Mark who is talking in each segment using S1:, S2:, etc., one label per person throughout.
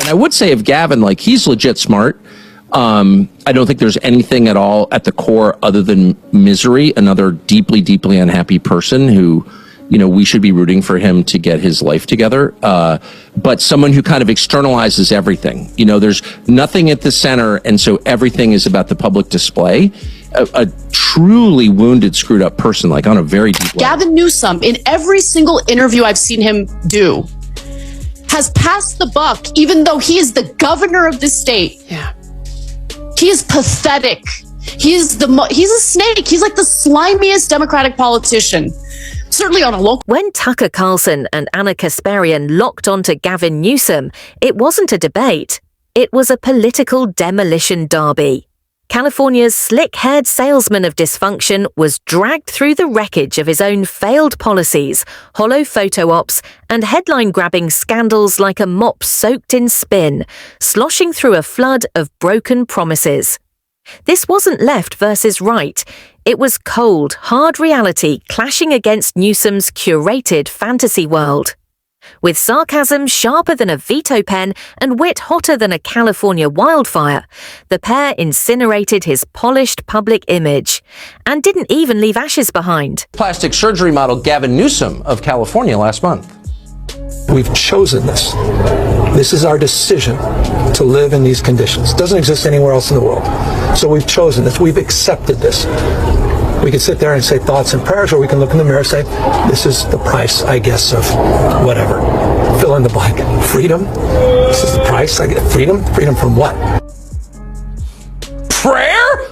S1: And I would say of Gavin, like, he's legit smart. I don't think there's anything at all at the core other than misery, another deeply, deeply unhappy person who, you know, we should be rooting for him to get his life together. But someone who kind of externalizes everything. You know, there's nothing at the center, and so everything is about the public display. A truly wounded, screwed up person, like on a very deep level.
S2: Gavin Newsom, in every single interview I've seen him do, has passed the buck, even though he is the governor of the state.
S3: Yeah.
S2: He is pathetic. He's a snake. He's like the slimiest Democratic politician, certainly on a local.
S4: When Tucker Carlson and Anna Kasparian locked onto Gavin Newsom, it wasn't a debate. It was a political demolition derby. California's slick-haired salesman of dysfunction was dragged through the wreckage of his own failed policies, hollow photo ops, and headline-grabbing scandals like a mop soaked in spin, sloshing through a flood of broken promises. This wasn't left versus right. It was cold, hard reality clashing against Newsom's curated fantasy world. With sarcasm sharper than a veto pen and wit hotter than a California wildfire, the pair incinerated his polished public image and didn't even leave ashes behind.
S1: Plastic surgery model Gavin Newsom of California last month.
S5: We've chosen this. This is our decision to live in these conditions. It doesn't exist anywhere else in the world. So we've chosen this. We've accepted this. We can sit there and say thoughts and prayers, or we can look in the mirror and say, this is the price, I guess, of whatever. Fill in the blank. Freedom? This is the price I get. Freedom? Freedom from what?
S1: Prayer?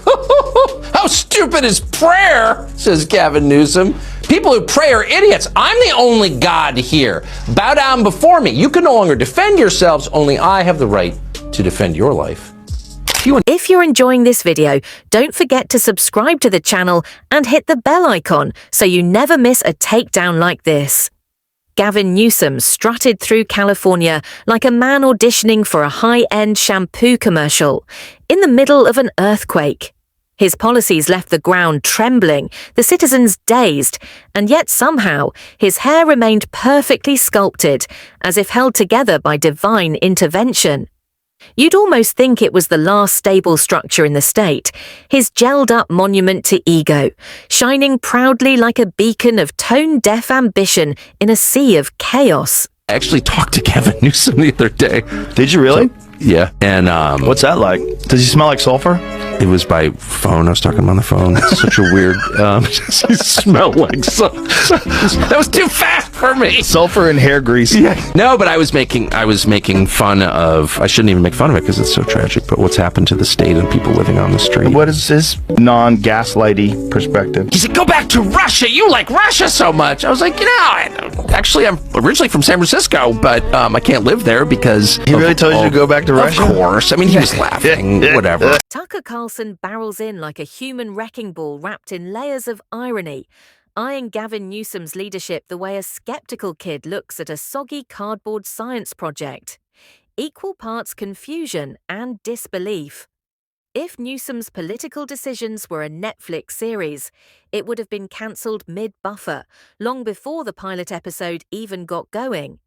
S1: How stupid is prayer? Says Gavin Newsom. People who pray are idiots. I'm the only God here. Bow down before me. You can no longer defend yourselves. Only I have the right to defend your life.
S4: If you're enjoying this video, don't forget to subscribe to the channel and hit the bell icon so you never miss a takedown like this. Gavin Newsom strutted through California like a man auditioning for a high-end shampoo commercial in the middle of an earthquake. His policies left the ground trembling, the citizens dazed, and yet somehow his hair remained perfectly sculpted, as if held together by divine intervention. You'd almost think it was the last stable structure in the state, his gelled-up monument to ego, shining proudly like a beacon of tone-deaf ambition in a sea of chaos.
S1: I actually talked to Gavin Newsom the other day.
S6: Did you really?
S1: Yeah. And
S6: what's that like? Does he smell like sulfur?
S1: It was by phone. I was talking to him on the phone. It's such a weird. He smelled like that was too fast for me.
S6: Sulfur and hair grease.
S1: Yeah. No, but I was making fun of. I shouldn't even make fun of it because it's so tragic. But what's happened to the state and people living on the street?
S6: What is his non-gaslighty perspective?
S1: He said, "Go back to Russia. You like Russia so much." I was like, actually, I'm originally from San Francisco, but I can't live there because
S6: he really told you to go back to Russia.
S1: Of course. I mean, he was laughing. Whatever.
S4: Tucker Carlson barrels in like a human wrecking ball wrapped in layers of irony, eyeing Gavin Newsom's leadership the way a skeptical kid looks at a soggy cardboard science project. Equal parts confusion and disbelief. If Newsom's political decisions were a Netflix series, it would have been cancelled mid-buffer, long before the pilot episode even got going.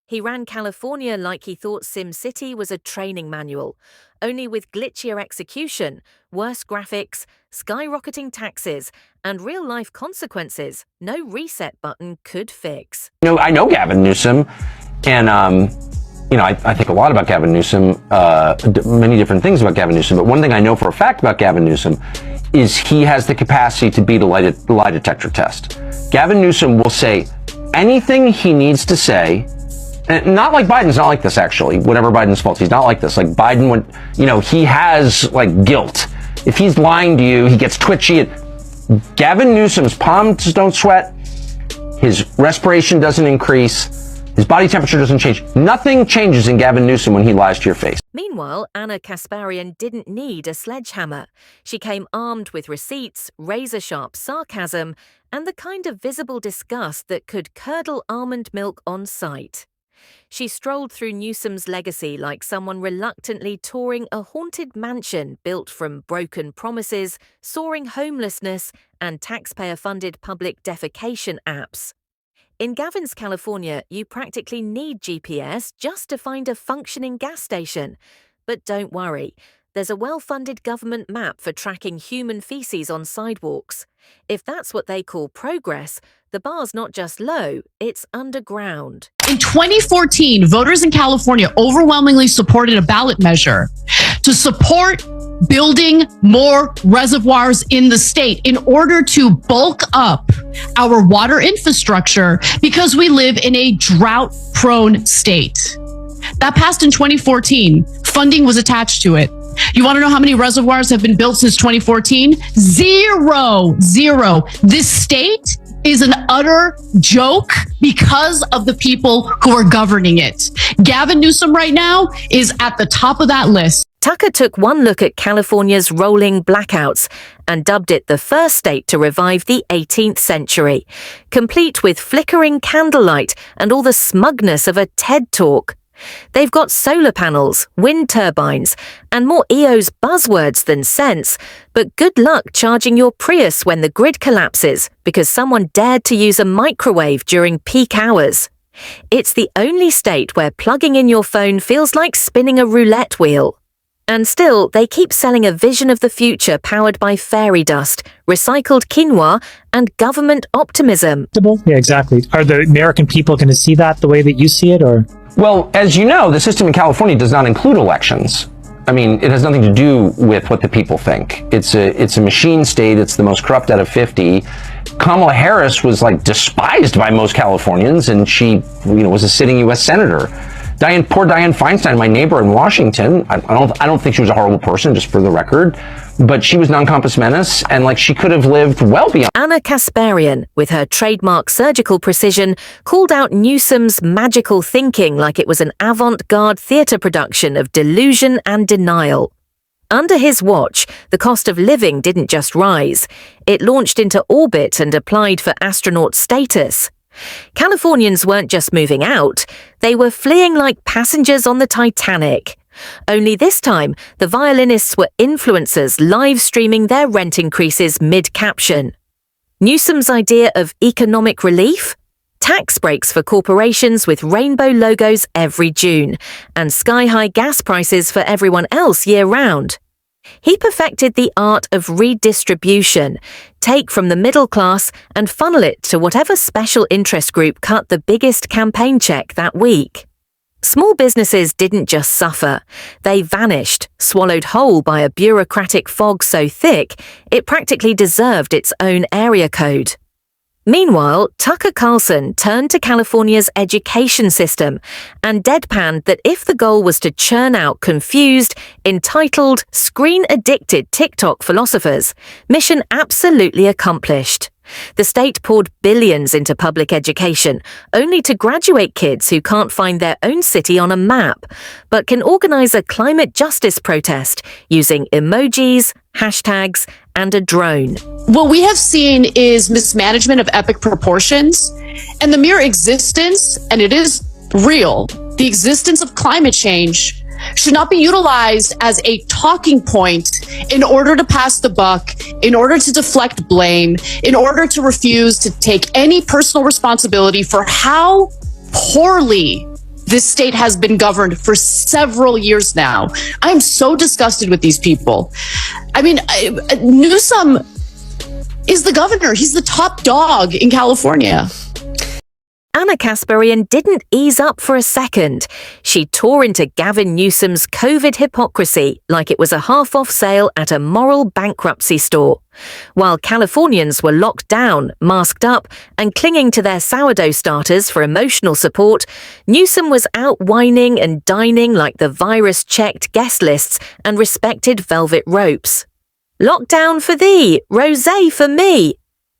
S4: He ran California like he thought SimCity was a training manual, only with glitchier execution, worse graphics, skyrocketing taxes, and real-life consequences no reset button could fix.
S1: I know Gavin Newsom, and I think a lot about Gavin Newsom, many different things about Gavin Newsom, but one thing I know for a fact about Gavin Newsom is he has the capacity to beat a lie detector test. Gavin Newsom will say anything he needs to say. And not like Biden's not like this, actually. Whatever Biden's fault, he's not like this. Like Biden would, he has like guilt. If he's lying to you, he gets twitchy. Gavin Newsom's palms don't sweat. His respiration doesn't increase. His body temperature doesn't change. Nothing changes in Gavin Newsom when he lies to your face.
S4: Meanwhile, Anna Kasparian didn't need a sledgehammer. She came armed with receipts, razor-sharp sarcasm, and the kind of visible disgust that could curdle almond milk on sight. She strolled through Newsom's legacy like someone reluctantly touring a haunted mansion built from broken promises, soaring homelessness, and taxpayer-funded public defecation apps. In Gavin's California, you practically need GPS just to find a functioning gas station. But don't worry, there's a well-funded government map for tracking human feces on sidewalks. If that's what they call progress, the bar's not just low, it's underground.
S2: In 2014, voters in California overwhelmingly supported a ballot measure to support building more reservoirs in the state in order to bulk up our water infrastructure because we live in a drought-prone state. That passed in 2014. Funding was attached to it. You want to know how many reservoirs have been built since 2014? Zero. This state is an utter joke because of the people who are governing it. Gavin Newsom right now is at the top of that list.
S4: Tucker took one look at California's rolling blackouts and dubbed it the first state to revive the 18th century, complete with flickering candlelight and all the smugness of a TED Talk. They've got solar panels, wind turbines, and more EO's buzzwords than sense, but good luck charging your Prius when the grid collapses because someone dared to use a microwave during peak hours. It's the only state where plugging in your phone feels like spinning a roulette wheel. And still, they keep selling a vision of the future powered by fairy dust, recycled quinoa, and government optimism.
S3: Yeah, exactly. Are the American people going to see that the way that you see it, or?
S1: Well, as you know, the system in California does not include elections. I mean, it has nothing to do with what the people think. It's a machine state. It's the most corrupt out of 50. Kamala Harris was despised by most Californians, and she, was a sitting U.S. senator. Poor Dianne Feinstein, my neighbor in Washington. I don't think she was a horrible person, just for the record, but she was non-compos menace, and she could have lived well beyond.
S4: Ana Kasparian, with her trademark surgical precision, called out Newsom's magical thinking like it was an avant-garde theatre production of delusion and denial. Under his watch, the cost of living didn't just rise. It launched into orbit and applied for astronaut status. Californians weren't just moving out, they were fleeing like passengers on the Titanic. Only this time, the violinists were influencers live streaming their rent increases mid-caption. Newsom's idea of economic relief? Tax breaks for corporations with rainbow logos every June, and sky-high gas prices for everyone else year-round. He perfected the art of redistribution, take from the middle class and funnel it to whatever special interest group cut the biggest campaign check that week. Small businesses didn't just suffer, they vanished, swallowed whole by a bureaucratic fog so thick it practically deserved its own area code. Meanwhile, Tucker Carlson turned to California's education system and deadpanned that if the goal was to churn out confused, entitled, screen-addicted TikTok philosophers, mission absolutely accomplished. The state poured billions into public education, only to graduate kids who can't find their own city on a map, but can organize a climate justice protest using emojis, hashtags, and a drone.
S2: What we have seen is mismanagement of epic proportions, and the mere existence, and it is real, the existence of climate change should not be utilized as a talking point in order to pass the buck, in order to deflect blame, in order to refuse to take any personal responsibility for how poorly this state has been governed for several years now. I'm so disgusted with these people. I mean, Newsom is the governor. He's the top dog in California.
S4: Ana Kasparian didn't ease up for a second. She tore into Gavin Newsom's COVID hypocrisy like it was a half-off sale at a moral bankruptcy store. While Californians were locked down, masked up, and clinging to their sourdough starters for emotional support, Newsom was out whining and dining like the virus-checked guest lists and respected velvet ropes. Lockdown for thee, rosé for me.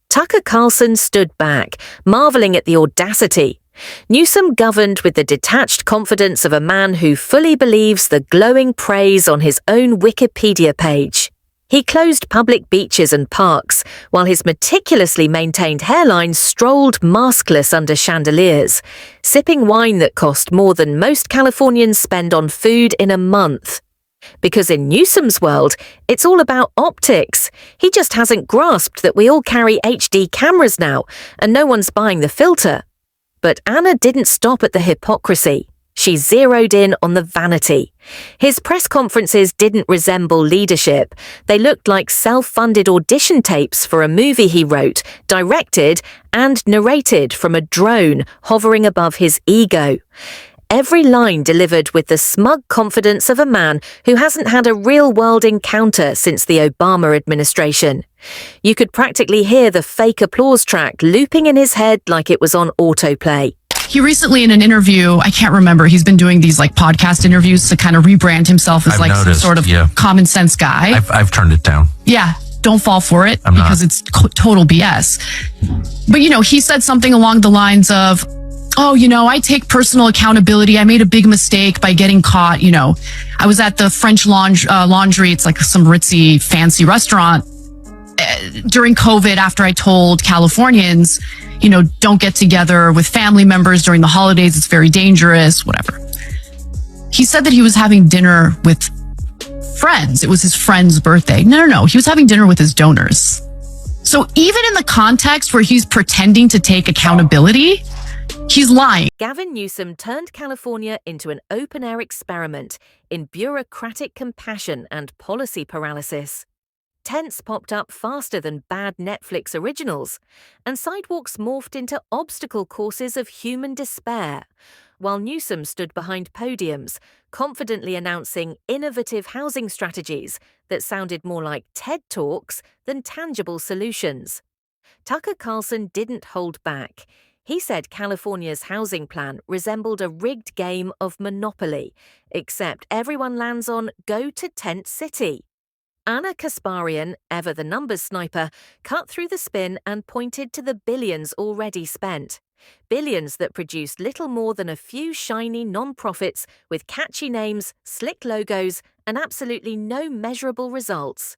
S4: Tucker Carlson stood back, marveling at the audacity. Newsom governed with the detached confidence of a man who fully believes the glowing praise on his own Wikipedia page. He closed public beaches and parks, while his meticulously maintained hairline strolled maskless under chandeliers, sipping wine that cost more than most Californians spend on food in a month. Because in Newsom's world, it's all about optics. He just hasn't grasped that we all carry HD cameras now, and no one's buying the filter. But Anna didn't stop at the hypocrisy. She zeroed in on the vanity. His press conferences didn't resemble leadership. They looked like self-funded audition tapes for a movie he wrote, directed, and narrated from a drone hovering above his ego. Every line delivered with the smug confidence of a man who hasn't had a real-world encounter since the Obama administration. You could practically hear the fake applause track looping in his head like it was on autoplay.
S2: He recently in an interview, I can't remember, he's been doing these like podcast interviews to kind of rebrand himself as some sort of common sense guy.
S7: I've turned it down.
S2: Yeah, don't fall for it because it's total BS. But, he said something along the lines of, oh, I take personal accountability. I made a big mistake by getting caught. I was at the French Laundry. It's like some ritzy, fancy restaurant during COVID after I told Californians, don't get together with family members during the holidays. It's very dangerous, whatever. He said that he was having dinner with friends. It was his friend's birthday. No. He was having dinner with his donors. So even in the context where he's pretending to take accountability, he's lying.
S4: Gavin Newsom turned California into an open-air experiment in bureaucratic compassion and policy paralysis. Tents popped up faster than bad Netflix originals, and sidewalks morphed into obstacle courses of human despair, while Newsom stood behind podiums, confidently announcing innovative housing strategies that sounded more like TED Talks than tangible solutions. Tucker Carlson didn't hold back. He said California's housing plan resembled a rigged game of Monopoly, except everyone lands on go to Tent City. Anna Kasparian, ever the numbers sniper, cut through the spin and pointed to the billions already spent. Billions that produced little more than a few shiny non-profits with catchy names, slick logos, and absolutely no measurable results.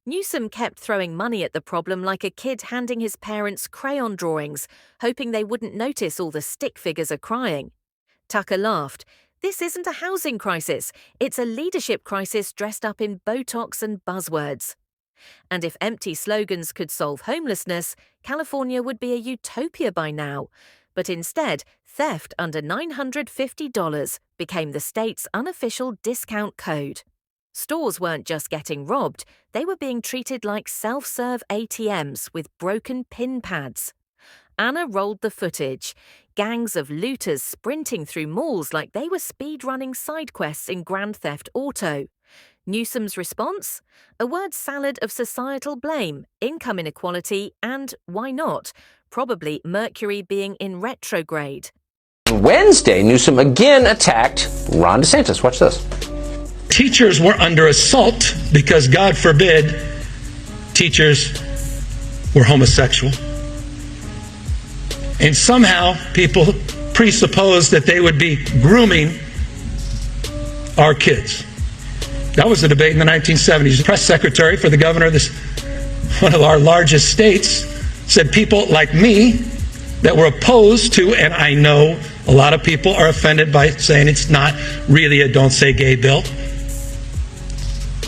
S4: Newsom kept throwing money at the problem like a kid handing his parents crayon drawings, hoping they wouldn't notice all the stick figures are crying. Tucker laughed. This isn't a housing crisis. It's a leadership crisis dressed up in Botox and buzzwords. And if empty slogans could solve homelessness, California would be a utopia by now. But instead, theft under $950 became the state's unofficial discount code. Stores weren't just getting robbed, they were being treated like self-serve ATMs with broken pin pads. Anna rolled the footage. Gangs of looters sprinting through malls like they were speed-running side quests in Grand Theft Auto. Newsom's response? A word salad of societal blame, income inequality, and, why not, probably Mercury being in retrograde.
S1: Wednesday, Newsom again attacked Ron DeSantis. Watch this.
S5: Teachers were under assault because, God forbid, teachers were homosexual. And somehow people presupposed that they would be grooming our kids. That was the debate in the 1970s. The press secretary for the governor of one of our largest states said people like me that were opposed to, and I know a lot of people are offended by saying it's not really a don't say gay bill,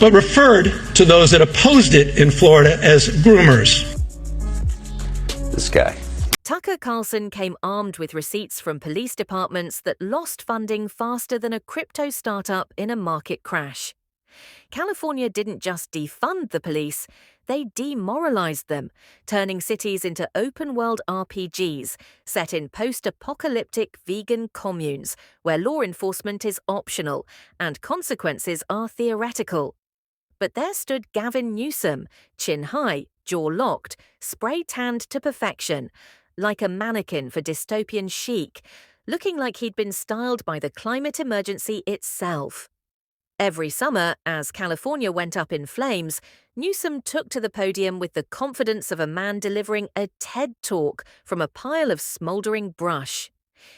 S5: but referred to those that opposed it in Florida as groomers.
S1: This guy.
S4: Tucker Carlson came armed with receipts from police departments that lost funding faster than a crypto startup in a market crash. California didn't just defund the police, they demoralized them, turning cities into open-world RPGs set in post-apocalyptic vegan communes where law enforcement is optional and consequences are theoretical. But there stood Gavin Newsom, chin high, jaw locked, spray tanned to perfection, like a mannequin for dystopian chic, looking like he'd been styled by the climate emergency itself. Every summer, as California went up in flames, Newsom took to the podium with the confidence of a man delivering a TED Talk from a pile of smouldering brush.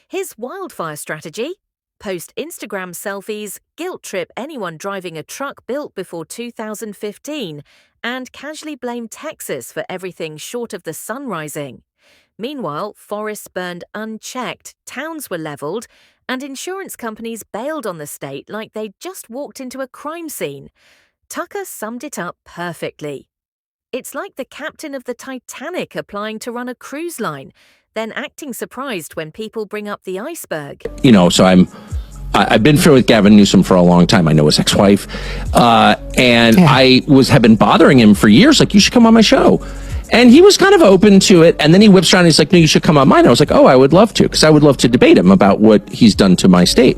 S4: His wildfire strategy? Post Instagram selfies, guilt trip anyone driving a truck built before 2015, and casually blame Texas for everything short of the sun rising. Meanwhile, forests burned unchecked, towns were leveled, and insurance companies bailed on the state like they'd just walked into a crime scene. Tucker summed it up perfectly. It's like the captain of the Titanic applying to run a cruise line. then acting surprised when people bring up the iceberg.
S7: You know, so I've been friends with Gavin Newsom for a long time. I know his ex-wife, and I have been bothering him for years. Like, you should come on my show, and he was kind of open to it. And then he whips around. And he's like, "No, you should come on mine." I was like, "Oh, I would love to, because I would love to debate him about what he's done to my state."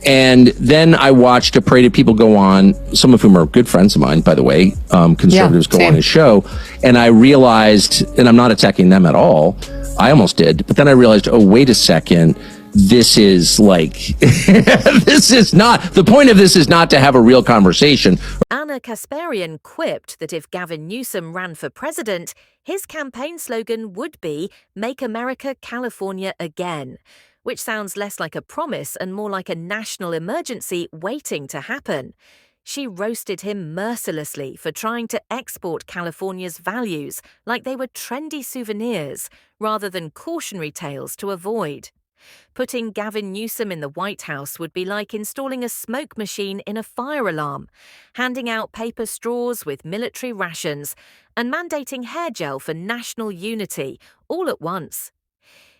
S7: And then I watched a parade of people go on, some of whom are good friends of mine, by the way, conservatives go on his show. And I realized, and I'm not attacking them at all, I almost did, but then I realized, oh, wait a second, this is like, this is not, the point of this is not to have a real conversation.
S4: Anna Kasparian quipped that if Gavin Newsom ran for president, his campaign slogan would be "Make America California Again," which sounds less like a promise and more like a national emergency waiting to happen. She roasted him mercilessly for trying to export California's values like they were trendy souvenirs rather than cautionary tales to avoid. Putting Gavin Newsom in the White House would be like installing a smoke machine in a fire alarm, handing out paper straws with military rations, and mandating hair gel for national unity all at once.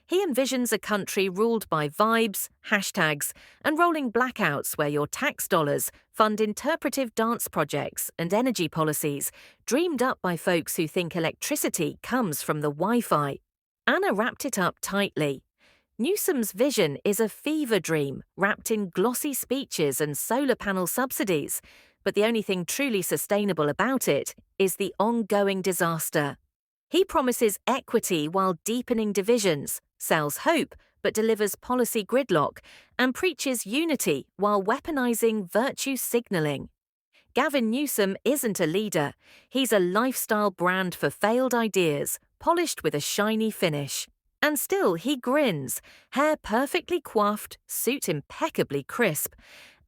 S4: He envisions a country ruled by vibes, hashtags, and rolling blackouts where your tax dollars fund interpretive dance projects and energy policies dreamed up by folks who think electricity comes from the Wi-Fi. Anna wrapped it up tightly. Newsom's vision is a fever dream wrapped in glossy speeches and solar panel subsidies, but the only thing truly sustainable about it is the ongoing disaster. He promises equity while deepening divisions, sells hope but delivers policy gridlock, and preaches unity while weaponizing virtue signaling. Gavin Newsom isn't a leader. He's a lifestyle brand for failed ideas, polished with a shiny finish. And still he grins, hair perfectly coiffed, suit impeccably crisp,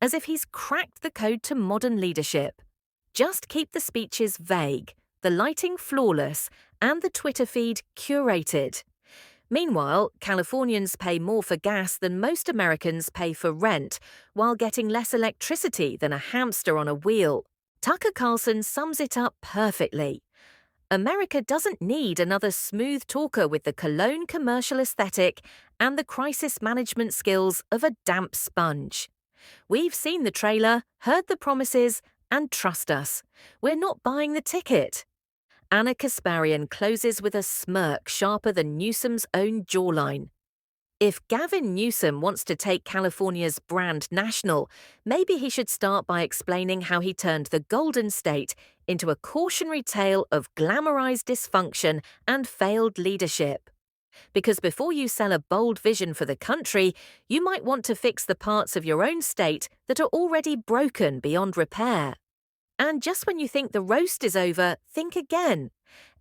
S4: as if he's cracked the code to modern leadership. Just keep the speeches vague, the lighting flawless, and the Twitter feed curated. Meanwhile, Californians pay more for gas than most Americans pay for rent, while getting less electricity than a hamster on a wheel. Tucker Carlson sums it up perfectly. America doesn't need another smooth talker with the cologne commercial aesthetic and the crisis management skills of a damp sponge. We've seen the trailer, heard the promises, and trust us. We're not buying the ticket. Anna Kasparian closes with a smirk sharper than Newsom's own jawline. If Gavin Newsom wants to take California's brand national, maybe he should start by explaining how he turned the Golden State into a cautionary tale of glamorized dysfunction and failed leadership. Because before you sell a bold vision for the country, you might want to fix the parts of your own state that are already broken beyond repair. And just when you think the roast is over, think again.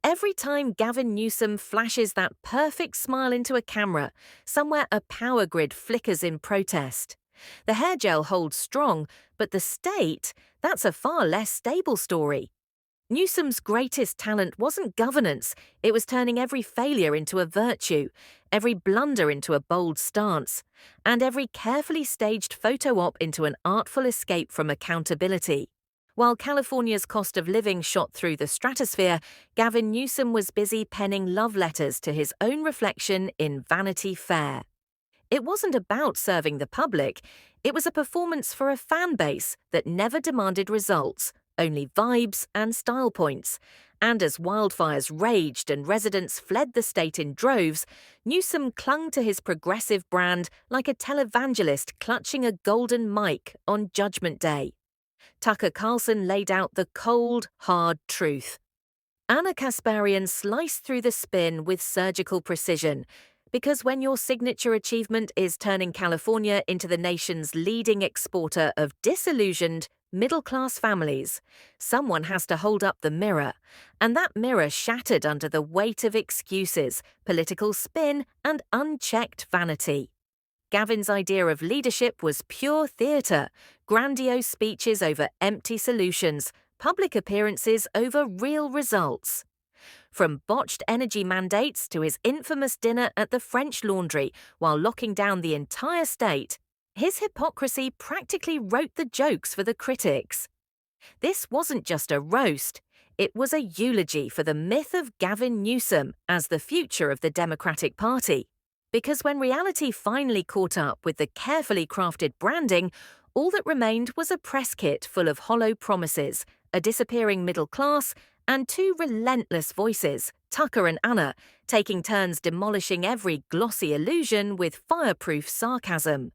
S4: Every time Gavin Newsom flashes that perfect smile into a camera, somewhere a power grid flickers in protest. The hair gel holds strong, but the state, that's a far less stable story. Newsom's greatest talent wasn't governance, it was turning every failure into a virtue, every blunder into a bold stance, and every carefully staged photo op into an artful escape from accountability. While California's cost of living shot through the stratosphere, Gavin Newsom was busy penning love letters to his own reflection in Vanity Fair. It wasn't about serving the public, it was a performance for a fan base that never demanded results, only vibes and style points. And as wildfires raged and residents fled the state in droves, Newsom clung to his progressive brand like a televangelist clutching a golden mic on Judgment Day. Tucker Carlson laid out the cold, hard truth. Anna Kasparian sliced through the spin with surgical precision, because when your signature achievement is turning California into the nation's leading exporter of disillusioned, middle-class families, someone has to hold up the mirror, and that mirror shattered under the weight of excuses, political spin, and unchecked vanity. Gavin's idea of leadership was pure theatre, grandiose speeches over empty solutions, public appearances over real results. From botched energy mandates to his infamous dinner at the French Laundry while locking down the entire state, his hypocrisy practically wrote the jokes for the critics. This wasn't just a roast, it was a eulogy for the myth of Gavin Newsom as the future of the Democratic Party. Because when reality finally caught up with the carefully crafted branding, all that remained was a press kit full of hollow promises, a disappearing middle class, and two relentless voices, Tucker and Anna, taking turns demolishing every glossy illusion with fireproof sarcasm.